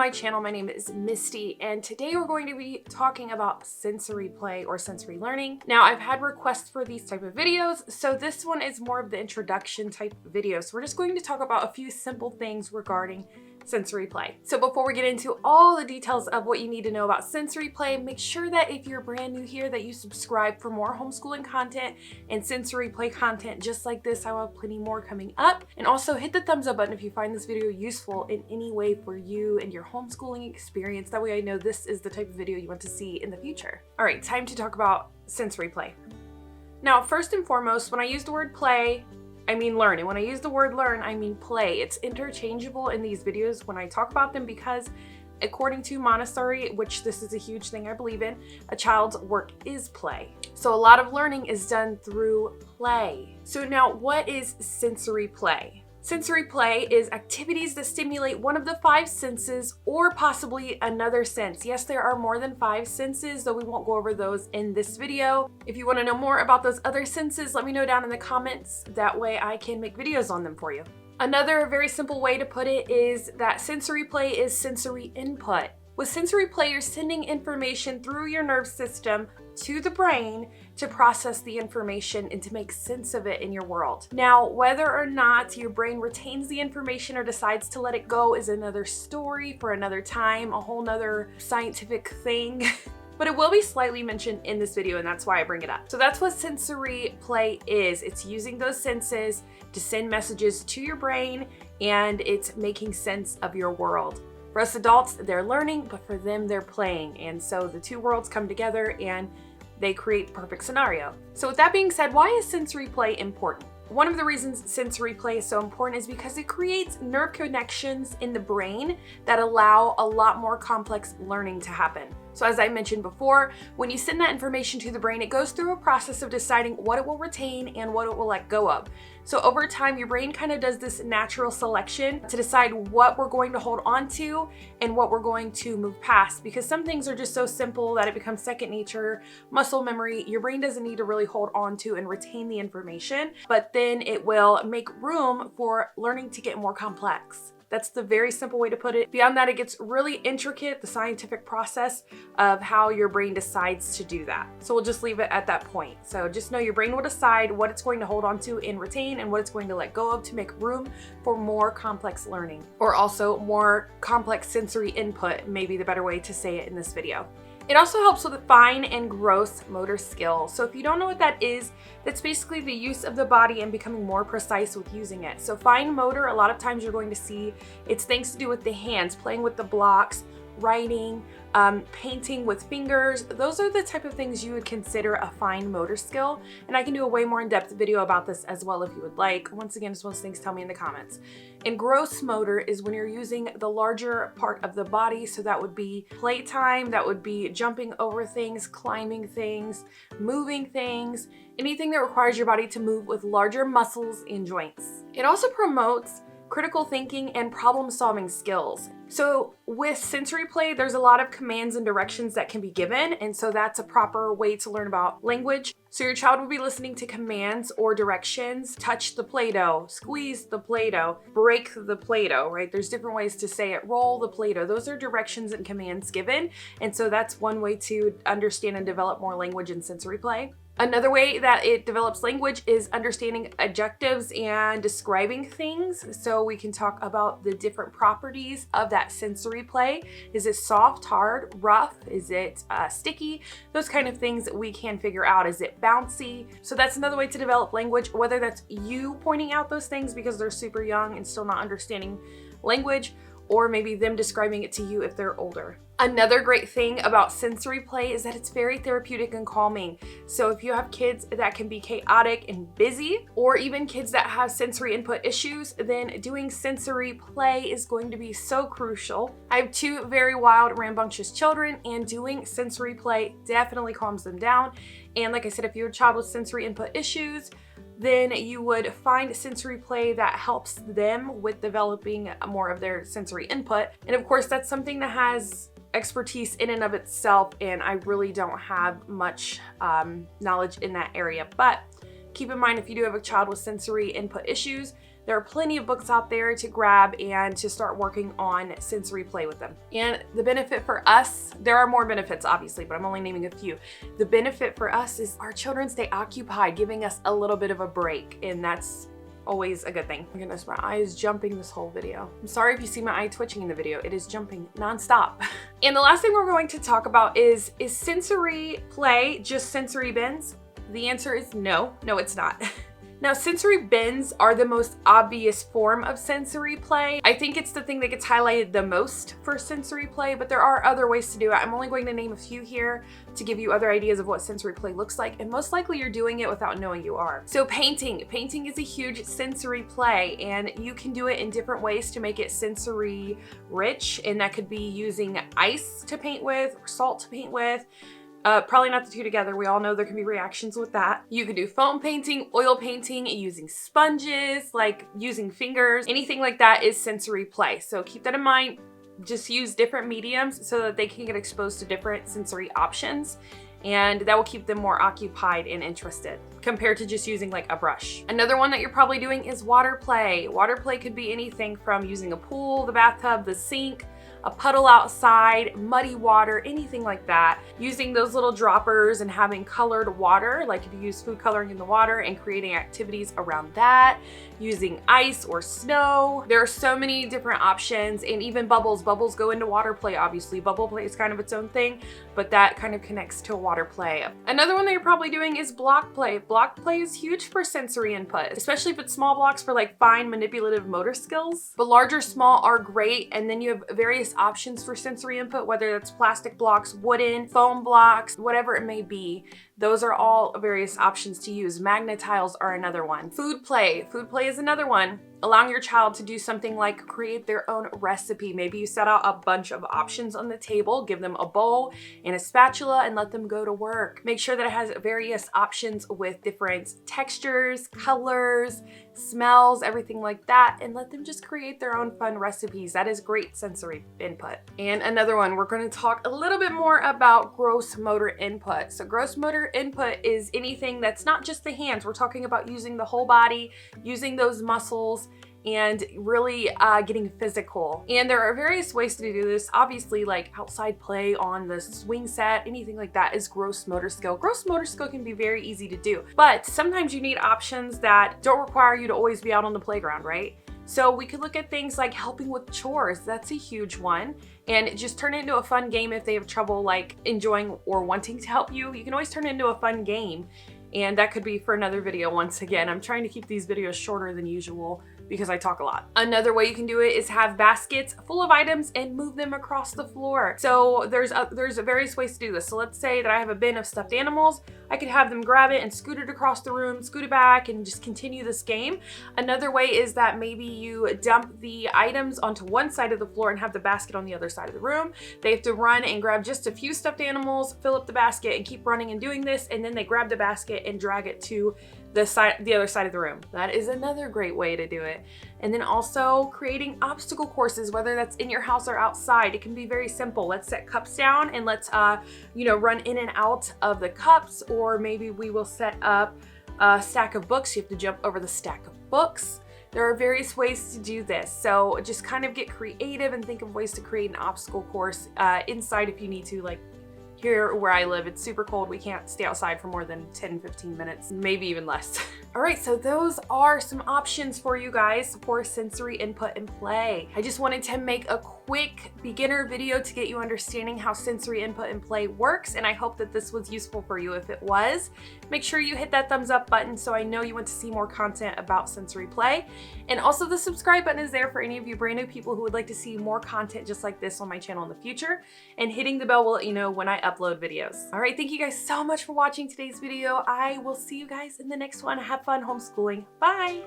my channel. My name is Misty, and today we're going to be talking about sensory play or sensory learning. Now, I've had requests for these type of videos, so this one is more of the introduction type video. So we're just going to talk about a few simple things regarding sensory play. So before we get into all the details of what you need to know about sensory play, make sure that if you're brand new here that you subscribe for more homeschooling content and sensory play content just like this. I will have plenty more coming up. And also hit the thumbs up button if you find this video useful in any way for you and your homeschooling experience. That way I know this is the type of video you want to see in the future. All right, time to talk about sensory play. Now, first and foremost, when I use the word play, I mean learn. And when I use the word learn, I mean play. It's interchangeable in these videos when I talk about them because according to Montessori, which this is a huge thing I believe in, a child's work is play. So a lot of learning is done through play. So now what is sensory play? Sensory play is activities that stimulate one of the 5 senses or possibly another sense. Yes, there are more than 5 senses, though we won't go over those in this video. If you want to know more about those other senses, let me know down in the comments. That way I can make videos on them for you. Another very simple way to put it is that sensory play is sensory input. With sensory play, you're sending information through your nerve system to the brain to process the information and to make sense of it in your world. Now, whether or not your brain retains the information or decides to let it go is another story for another time, a whole nother scientific thing. But it will be slightly mentioned in this video, and that's why I bring it up. So that's what sensory play is. It's using those senses to send messages to your brain, and it's making sense of your world. For us adults, they're learning, but for them, they're playing. And so the two worlds come together and they create the perfect scenario. So with that being said, why is sensory play important? One of the reasons sensory play is so important is because it creates nerve connections in the brain that allow a lot more complex learning to happen. So as I mentioned before, when you send that information to the brain, it goes through a process of deciding what it will retain and what it will let go of. So over time, your brain kind of does this natural selection to decide what we're going to hold on to and what we're going to move past, because some things are just so simple that it becomes second nature, muscle memory. Your brain doesn't need to really hold on to and retain the information, but then it will make room for learning to get more complex. That's the very simple way to put it. Beyond that, it gets really intricate, the scientific process of how your brain decides to do that. So we'll just leave it at that point. So just know your brain will decide what it's going to hold on to and retain and what it's going to let go of to make room for more complex learning, or also more complex sensory input, maybe the better way to say it in this video. It also helps with fine and gross motor skill. So if you don't know what that is, that's basically the use of the body and becoming more precise with using it. So fine motor, a lot of times you're going to see it's things to do with the hands, playing with the blocks, writing, painting with fingers. Those are the type of things you would consider a fine motor skill. And I can do a way more in-depth video about this as well if you would like. Once again, just those things, tell me in the comments. And gross motor is when you're using the larger part of the body. So that would be playtime, that would be jumping over things, climbing things, moving things, anything that requires your body to move with larger muscles and joints. It also promotes critical thinking and problem-solving skills. So with sensory play, there's a lot of commands and directions that can be given, and so that's a proper way to learn about language. So your child will be listening to commands or directions: touch the Play-Doh, squeeze the Play-Doh, break the Play-Doh, right? There's different ways to say it. Roll the Play-Doh. Those are directions and commands given, and so that's one way to understand and develop more language in sensory play. Another way that it develops language is understanding adjectives and describing things. So we can talk about the different properties of that sensory play. Is it soft, hard, rough? Is it sticky? Those kind of things that we can figure out. Is it bouncy? So that's another way to develop language, whether that's you pointing out those things because they're super young and still not understanding language, or maybe them describing it to you if they're older. Another great thing about sensory play is that it's very therapeutic and calming. So if you have kids that can be chaotic and busy, or even kids that have sensory input issues, then doing sensory play is going to be so crucial. I have 2 very wild, rambunctious children, and doing sensory play definitely calms them down. And like I said, if you have a child with sensory input issues, then you would find sensory play that helps them with developing more of their sensory input. And of course, that's something that has expertise in and of itself, and I really don't have much knowledge in that area. But keep in mind, if you do have a child with sensory input issues, There are plenty of books out there to grab and to start working on sensory play with them. And the benefit for us, there are more benefits obviously, but I'm only naming a few. The benefit for us is our children stay occupied, giving us a little bit of a break, and that's always a good thing. Oh my goodness, my eye is jumping this whole video. I'm sorry if you see my eye twitching in the video. It is jumping nonstop. And the last thing we're going to talk about is sensory play just sensory bins? The answer is no. No, it's not. Now, sensory bins are the most obvious form of sensory play. I think it's the thing that gets highlighted the most for sensory play, but there are other ways to do it. I'm only going to name a few here to give you other ideas of what sensory play looks like, and most likely you're doing it without knowing you are. So painting. Painting is a huge sensory play, and you can do it in different ways to make it sensory rich, and that could be using ice to paint with, or salt to paint with. Probably not the two together. We all know there can be reactions with that. You can do foam painting, oil painting, using sponges, like using fingers. Anything like that is sensory play. So keep that in mind. Just use different mediums so that they can get exposed to different sensory options, and that will keep them more occupied and interested compared to just using like a brush. Another one that you're probably doing is water play. Water play could be anything from using a pool, the bathtub, the sink, a puddle outside, muddy water, anything like that. Using those little droppers and having colored water, like if you use food coloring in the water and creating activities around that. Using ice or snow. There are so many different options, and even bubbles. Bubbles go into water play, obviously. Bubble play is kind of its own thing, but that kind of connects to water play. Another one that you're probably doing is block play. Block play is huge for sensory input, especially if it's small blocks for like fine manipulative motor skills. But large or small are great, and then you have various options for sensory input, whether that's plastic blocks, wooden, foam blocks, whatever it may be. Those are all various options to use. Magnet tiles are another one. Food play. Food play is another one. Allowing your child to do something like create their own recipe. Maybe you set out a bunch of options on the table, give them a bowl and a spatula, and let them go to work. Make sure that it has various options with different textures, colors, smells, everything like that, and let them just create their own fun recipes. That is great sensory input. And another one, we're going to talk a little bit more about gross motor input. So gross motor input is anything that's not just the hands. We're talking about using the whole body, using those muscles, and really getting physical. And there are various ways to do this. Obviously, like outside play on the swing set, anything like that is gross motor skill. Gross motor skill can be very easy to do, but sometimes you need options that don't require you to always be out on the playground, right? So we could look at things like helping with chores. That's a huge one. And just turn it into a fun game if they have trouble like enjoying or wanting to help you. You can always turn it into a fun game. And that could be for another video. Once again, I'm trying to keep these videos shorter than usual because I talk a lot. Another way you can do it is have baskets full of items and move them across the floor. So there's various ways to do this. So let's say that I have a bin of stuffed animals. I could have them grab it and scoot it across the room, scoot it back, and just continue this game. Another way is that maybe you dump the items onto one side of the floor and have the basket on the other side of the room. They have to run and grab just a few stuffed animals, fill up the basket, and keep running and doing this, and then they grab the basket and drag it to the other side of the room. That is another great way to do it. And then also creating obstacle courses, whether that's in your house or outside. It can be very simple. Let's set cups down and let's run in and out of the cups, or maybe we will set up a stack of books. You have to jump over the stack of books. There are various ways to do this. So just kind of get creative and think of ways to create an obstacle course inside if you need to. Like here where I live, it's super cold. We can't stay outside for more than 10-15 minutes, maybe even less. All right, so those are some options for you guys for sensory input and play. I just wanted to make a quick beginner video to get you understanding how sensory input and play works, and I hope that this was useful for you. If it was, make sure you hit that thumbs up button so I know you want to see more content about sensory play. And also the subscribe button is there for any of you brand new people who would like to see more content just like this on my channel in the future, and hitting the bell will let you know when I upload videos. All right, thank you guys so much for watching today's video. I will see you guys in the next one. Have fun homeschooling. Bye.